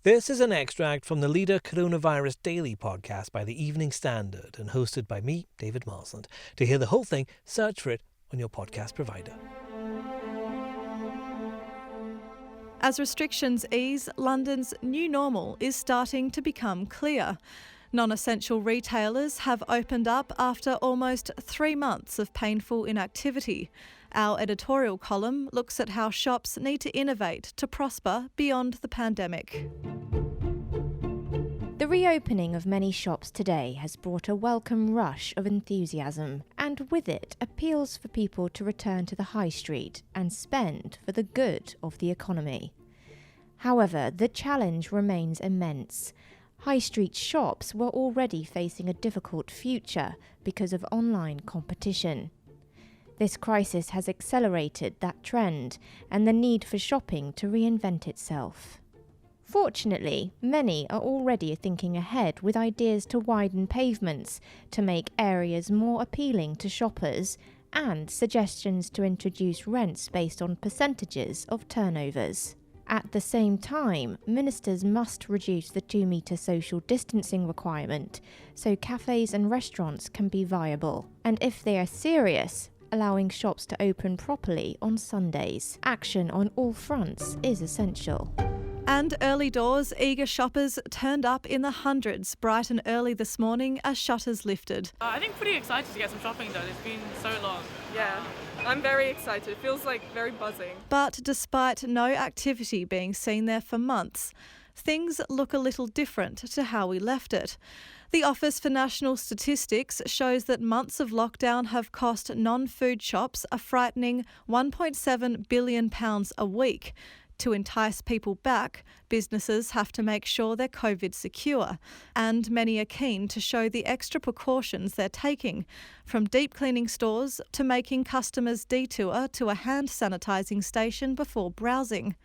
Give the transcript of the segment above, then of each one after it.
This is an extract from the Leader Coronavirus Daily podcast by the Evening Standard and hosted by me, David Marsland. To hear the whole thing, search for it on your podcast provider. As restrictions ease, London's new normal is starting to become clear. Non-essential retailers have opened up after almost 3 months of painful inactivity. Our editorial column looks at how shops need to innovate to prosper beyond the pandemic. The reopening of many shops today has brought a welcome rush of enthusiasm, and with it appeals for people to return to the high street and spend for the good of the economy. However, the challenge remains immense. High street shops were already facing a difficult future because of online competition. This crisis has accelerated that trend and the need for shopping to reinvent itself. Fortunately, many are already thinking ahead with ideas to widen pavements, to make areas more appealing to shoppers, and suggestions to introduce rents based on percentages of turnovers. At the same time, ministers must reduce the 2-metre social distancing requirement so cafes and restaurants can be viable. And if they are serious, allowing shops to open properly on Sundays. Action on all fronts is essential. And early doors, eager shoppers turned up in the hundreds bright and early this morning as shutters lifted. I think pretty excited to get some shopping done. It's been so long. Yeah, I'm very excited. It feels like very buzzing. But despite no activity being seen there for months, things look a little different to how we left it. The Office for National Statistics shows that months of lockdown have cost non-food shops a frightening £1.7 billion a week. To entice people back, businesses have to make sure they're COVID secure, and many are keen to show the extra precautions they're taking, from deep cleaning stores to making customers detour to a hand sanitizing station before browsing.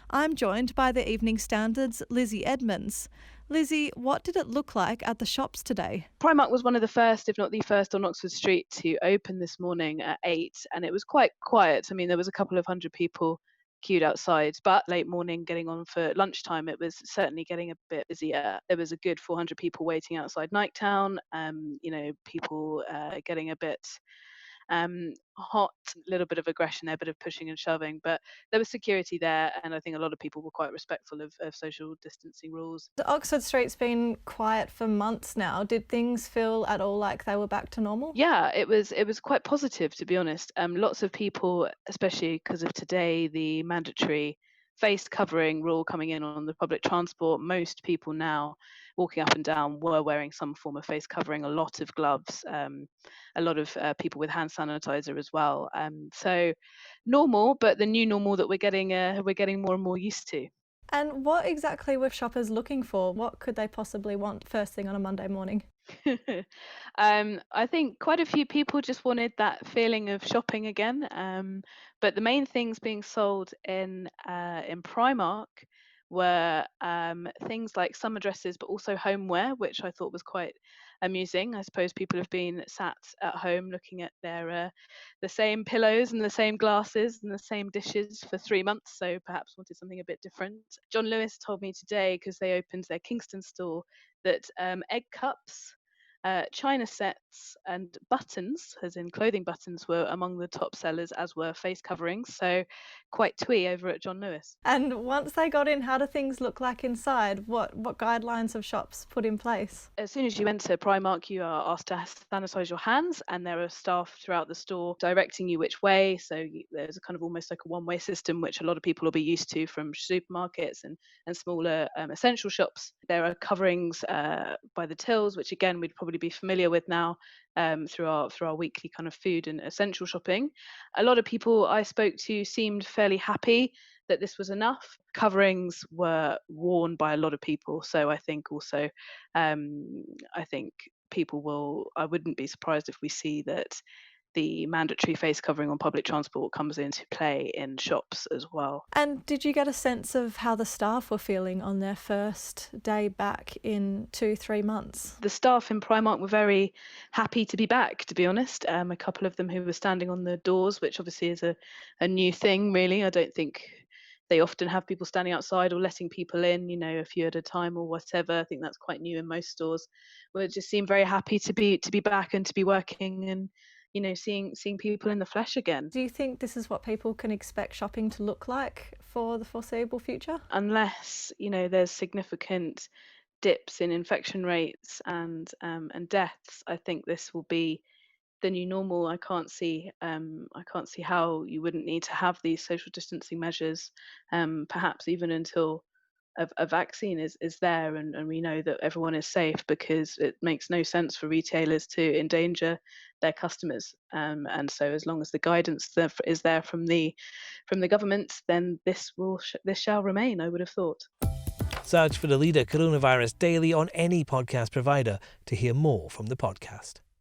I'm joined by the Evening Standard's Lizzie Edmonds. Lizzie, what did it look like at the shops today? Primark was one of the first, if not the first, on Oxford Street to open this morning at 8, and it was quite quiet. I mean, there was a couple of hundred people queued outside, but late morning getting on for lunchtime, it was certainly getting a bit busier. There was a good 400 people waiting outside Nighttown, people getting a bit hot, a little bit of aggression there, a bit of pushing and shoving, but there was security there, and I think a lot of people were quite respectful of social distancing rules. Oxford Street's been quiet for months now. Did things feel at all like they were back to normal? Yeah, it was quite positive, to be honest. Lots of people, especially because of today, the mandatory face covering rule coming in on the public transport, most people now walking up and down were wearing some form of face covering, a lot of gloves, a lot of people with hand sanitizer as well. So normal, but the new normal that we're getting more and more used to. And what exactly were shoppers looking for? What could they possibly want first thing on a Monday morning? I think quite a few people just wanted that feeling of shopping again. But the main things being sold in Primark were things like summer dresses, but also homeware, which I thought was quite amusing. I suppose people have been sat at home looking at their the same pillows and the same glasses and the same dishes for 3 months, so perhaps wanted something a bit different. John Lewis told me today, because they opened their Kingston store, that egg cups, china sets and buttons, as in clothing buttons, were among the top sellers, as were face coverings. So quite twee over at John Lewis. And once they got in, how do things look like inside? What guidelines have shops put in place? As soon as you enter Primark, you are asked to sanitize your hands, and there are staff throughout the store directing you which way. So there's a kind of almost like a one-way system, which a lot of people will be used to from supermarkets and smaller essential shops. There are coverings by the tills, which again we'd probably be familiar with now through our weekly kind of food and essential shopping. A lot of people I spoke to seemed fairly happy that this was enough. Coverings were worn by a lot of people, so I think also I wouldn't be surprised if we see that the mandatory face covering on public transport comes into play in shops as well. And did you get a sense of how the staff were feeling on their first day back in 2-3 months? The staff in Primark were very happy to be back, to be honest. A couple of them who were standing on the doors, which obviously is a new thing, really. I don't think they often have people standing outside or letting people in, a few at a time or whatever. I think that's quite new in most stores. Well, it just seemed very happy to be back and to be working and seeing people in the flesh again. Do you think this is what people can expect shopping to look like for the foreseeable future? Unless there's significant dips in infection rates and deaths, I think this will be the new normal. I can't see how you wouldn't need to have these social distancing measures, perhaps even until a vaccine is there and we know that everyone is safe, because it makes no sense for retailers to endanger their customers. And so as long as the guidance is there from the government, then this shall remain, I would have thought. Search for the Leader Coronavirus Daily on any podcast provider to hear more from the podcast.